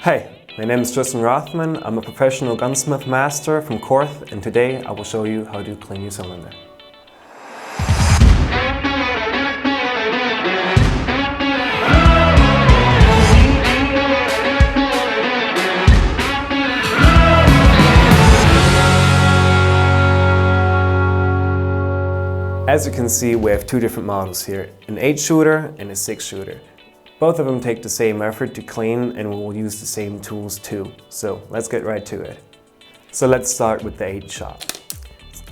Hi, my name is Tristan Rothman. I'm a professional gunsmith master from Korth, and today I will show you how to clean your cylinder. As you can see, we have two different models here, an 8-shooter and a 6-shooter. Both of them take the same effort to clean and we'll use the same tools too. So let's get right to it. So let's start with the 8-shot.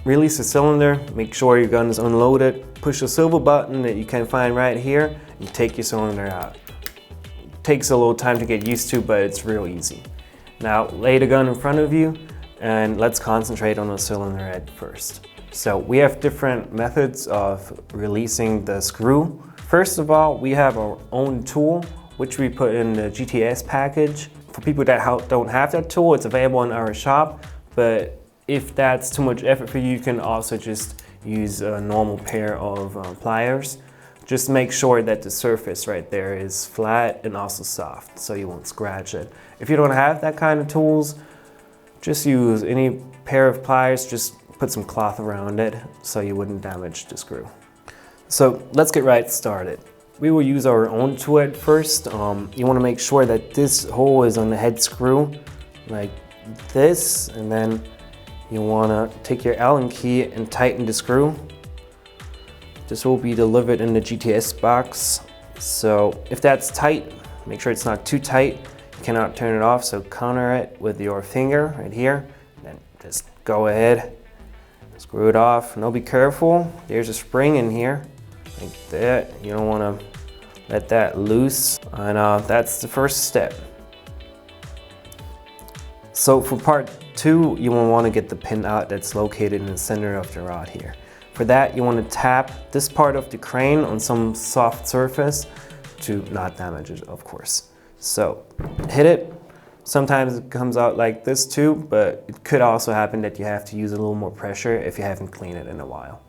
Release the cylinder, make sure your gun is unloaded, push the silver button that you can find right here and take your cylinder out. It takes a little time to get used to, but it's real easy. Now lay the gun in front of you and let's concentrate on the cylinder head first. So we have different methods of releasing the screw. First of all, we have our own tool, which we put in the GTS package. For people that don't have that tool, it's available in our shop, but if that's too much effort for you, you can also just use a normal pair of pliers. Just make sure that the surface right there is flat and also soft, so you won't scratch it. If you don't have that kind of tools, just use any pair of pliers, just put some cloth around it so you wouldn't damage the screw. So let's get right started. We will use our own tool at first. You want to make sure that this hole is on the head screw like this, and then you want to take your Allen key and tighten the screw. This will be delivered in the GTS box. So if that's tight, make sure it's not too tight. You cannot turn it off, so counter it with your finger right here. Then just go ahead, screw it off. Now be careful, there's a spring in here. Like that, you don't want to let that loose, and that's the first step. So for part 2, you will want to get the pin out that's located in the center of the rod here. For that, you want to tap this part of the crane on some soft surface to not damage it, of course. So hit it. Sometimes it comes out like this too, but it could also happen that you have to use a little more pressure if you haven't cleaned it in a while.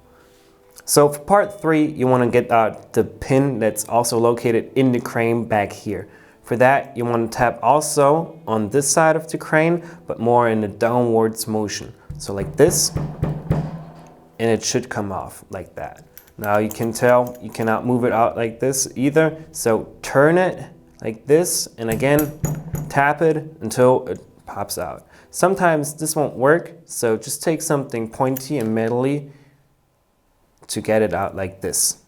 So for part 3, you want to get out the pin that's also located in the crane back here. For that, you want to tap also on this side of the crane, but more in the downwards motion. So like this, and it should come off like that. Now you can tell you cannot move it out like this either. So turn it like this, and again, tap it until it pops out. Sometimes this won't work, so just take something pointy and metally to get it out like this.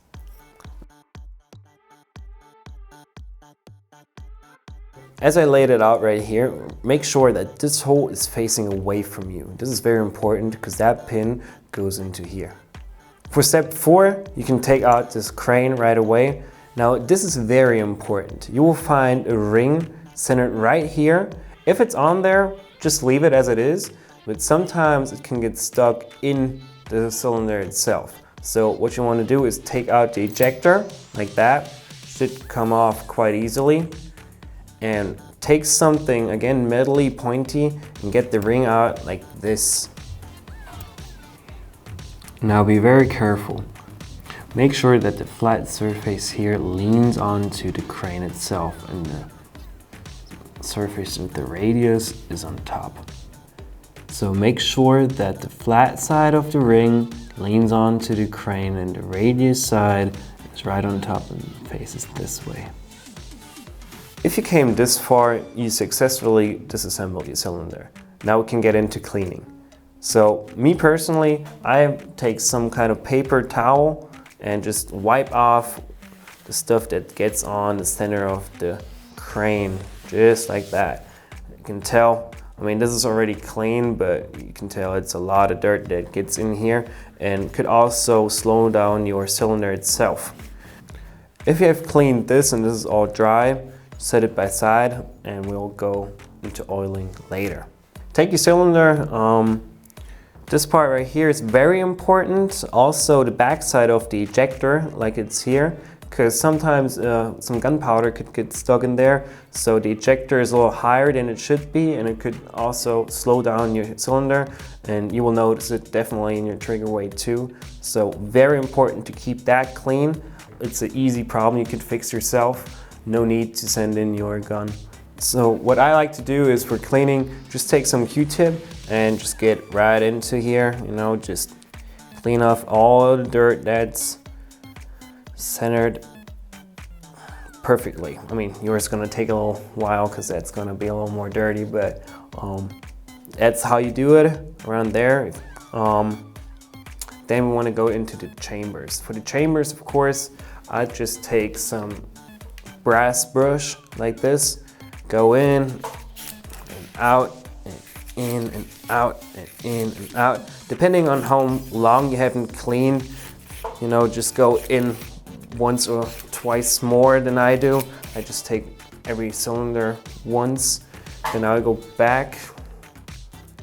As I laid it out right here, make sure that this hole is facing away from you. This is very important because that pin goes into here. For step 4, you can take out this crane right away. Now this is very important. You will find a ring centered right here. If it's on there, just leave it as it is, but sometimes it can get stuck in the cylinder itself. So what you want to do is take out the ejector like that. Should come off quite easily. And take something, again, metally pointy, and get the ring out like this. Now be very careful. Make sure that the flat surface here leans onto the crane itself and the surface with the radius is on top. So make sure that the flat side of the ring leans onto the crane and the radius side is right on top and faces this way. If you came this far, you successfully disassembled your cylinder. Now we can get into cleaning. So me personally, I take some kind of paper towel and just wipe off the stuff that gets on the center of the crane, just like that. You can tell, I mean, this is already clean, but you can tell it's a lot of dirt that gets in here and could also slow down your cylinder itself. If you have cleaned this and this is all dry, set it by side and we'll go into oiling later. Take your cylinder. This part right here is very important. Also the back side of the ejector, like it's here, because sometimes some gunpowder could get stuck in there. So the ejector is a little higher than it should be, and it could also slow down your cylinder, and you will notice it definitely in your trigger weight too. So very important to keep that clean. It's an easy problem you could fix yourself. No need to send in your gun So what I like to do is for cleaning, just take some Q-tip and just get right into here, you know, just clean off all the dirt that's centered perfectly. I mean, yours is gonna take a little while because that's gonna be a little more dirty, but that's how you do it around there. Then we want to go into the chambers. For the chambers, of course, I just take some brass brush like this, go in and out, and in and out, and in and out. Depending on how long you haven't cleaned, you know, just go in once or twice more than I do. I just take every cylinder once, then I go back,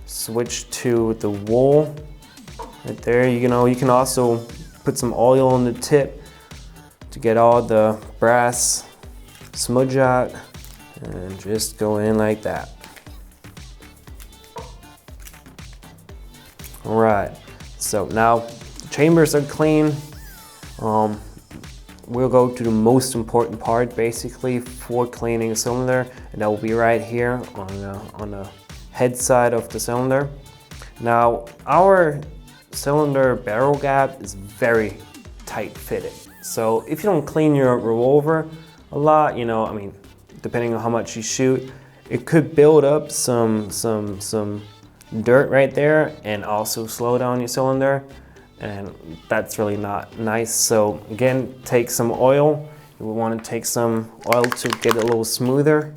switch to the wool right there. You know, you can also put some oil on the tip to get all the brass smudge out, and just go in like that. All right, so now the chambers are clean. We'll go to the most important part basically for cleaning a cylinder, and that will be right here on the head side of the cylinder. Now our cylinder barrel gap is very tight fitted. So if you don't clean your revolver a lot, you know, I mean, depending on how much you shoot, it could build up some dirt right there and also slow down your cylinder. And that's really not nice. So again, take some oil. You will want to take some oil to get it a little smoother,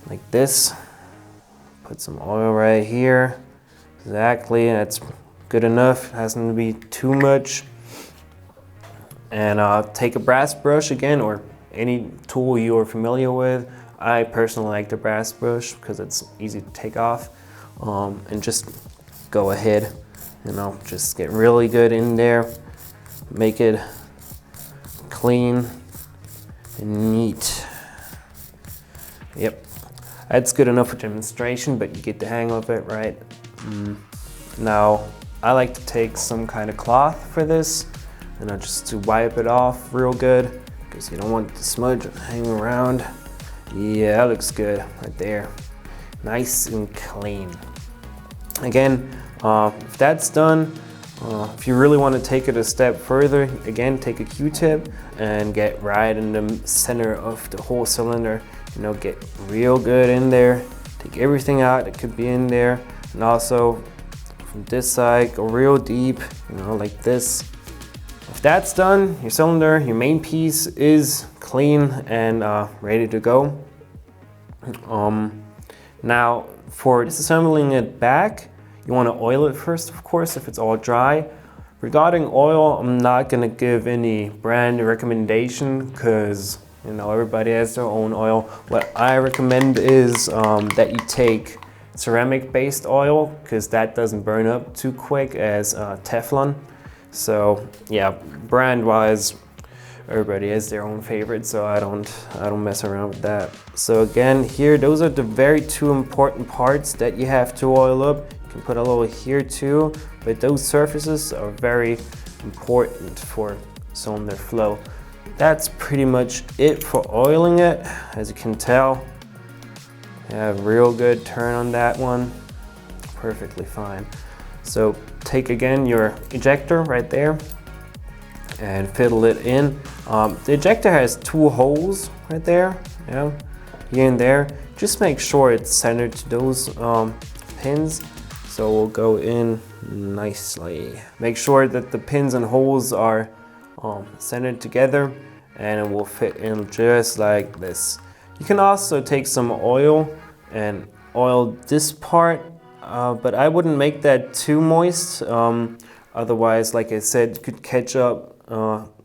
like this. Put some oil right here. Exactly, that's good enough. It hasn't to be too much. And take a brass brush again, or any tool you are familiar with. I personally like the brass brush because it's easy to take off. And just go ahead. You know, just get really good in there, make it clean and neat. Yep, that's good enough for demonstration, but you get the hang of it, right? Now, I like to take some kind of cloth for this, and just to wipe it off real good, because you don't want the smudge hanging around. Yeah, that looks good right there. Nice and clean. Again, if that's done, if you really want to take it a step further, again, take a Q-tip and get right in the center of the whole cylinder. You know, get real good in there. Take everything out that could be in there, and also from this side, go real deep. You know, like this. If that's done, your cylinder, your main piece is clean and ready to go. Now, for disassembling it back, you want to oil it first, of course, if it's all dry. Regarding oil, I'm not going to give any brand recommendation because, you know, everybody has their own oil. What I recommend is that you take ceramic-based oil, because that doesn't burn up too quick as Teflon. So yeah, brand-wise, everybody has their own favorite, so I don't mess around with that. So again, here, those are the very two important parts that you have to oil up. You can put a little here too, but those surfaces are very important for cylinder flow. That's pretty much it for oiling it. As you can tell, you have real good turn on that one. Perfectly fine. So take again your ejector right there and fiddle it in. The ejector has two holes right there, yeah, here and there. Just make sure it's centered to those pins. So we'll go in nicely. Make sure that the pins and holes are centered together, and it will fit in just like this. You can also take some oil and oil this part, but I wouldn't make that too moist. Otherwise, like I said, you could catch up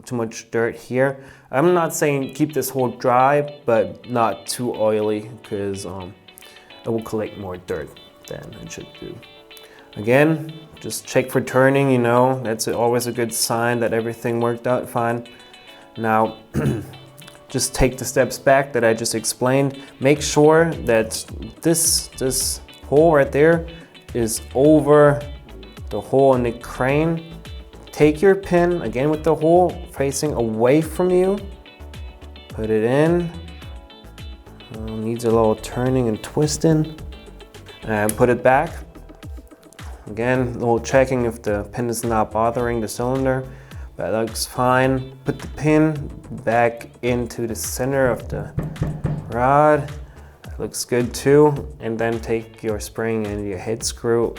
too much dirt here. I'm not saying keep this hole dry, but not too oily, because it will collect more dirt than it should do. Again, just check for turning, you know, that's always a good sign that everything worked out fine. Now, just take the steps back that I just explained. Make sure that this hole right there is over the hole in the crane. Take your pin, again with the hole facing away from you, put it in, Needs a little turning and twisting. And put it back. Again, a little checking if the pin is not bothering the cylinder. That looks fine. Put the pin back into the center of the rod. That looks good too. And then take your spring and your head screw,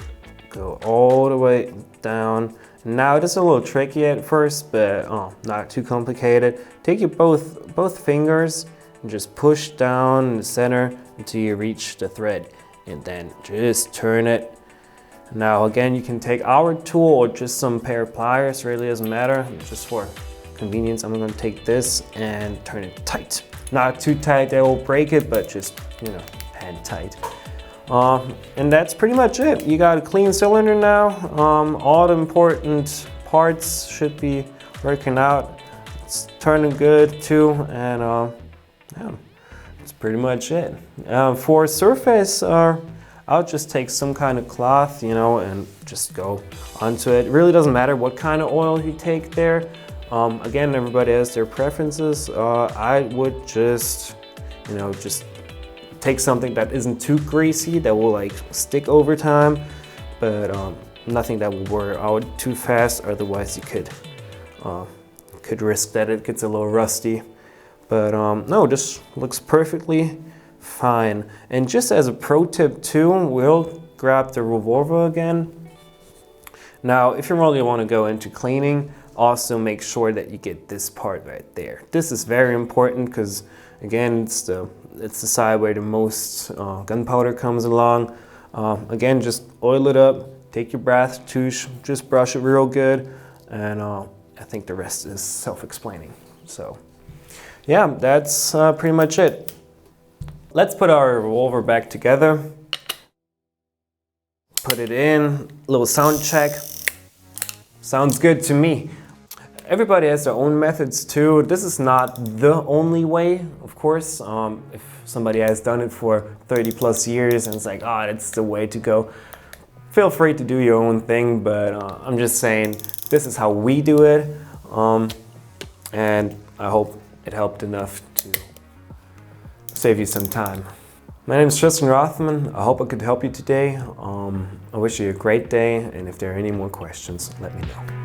go all the way down. Now it is a little tricky at first, but not too complicated. Take your both fingers and just push down in the center until you reach the thread. And then just turn it. Now again, you can take our tool or just some pair of pliers, really doesn't matter. Just for convenience, I'm gonna take this and turn it tight. Not too tight that will break it, but just, you know, hand tight. And that's pretty much it. You got a clean cylinder now. All the important parts should be working out. It's turning good too, and yeah, that's pretty much it. For surface, I'll just take some kind of cloth, you know, and just go onto it. It really doesn't matter what kind of oil you take there. Again, everybody has their preferences. I would just, you know, just take something that isn't too greasy, that will like stick over time, but nothing that will wear out too fast, otherwise you could risk that it gets a little rusty. But no, just looks perfectly fine. And just as a pro tip too, we'll grab the revolver again. Now, if you really want to go into cleaning, also make sure that you get this part right there. This is very important because, again, it's the side where the most gunpowder comes along. Again, just oil it up, take your brass tooth, just brush it real good, and I think the rest is self-explaining. So yeah, that's pretty much it. Let's put our revolver back together. Put it in, little sound check. Sounds good to me. Everybody has their own methods too. This is not the only way, of course. If somebody has done it for 30 plus years and it's like, oh, that's the way to go, feel free to do your own thing, but I'm just saying this is how we do it. And I hope it helped enough to save you some time. My name is Tristan Rothman. I hope I could help you today. I wish you a great day, and if there are any more questions, let me know.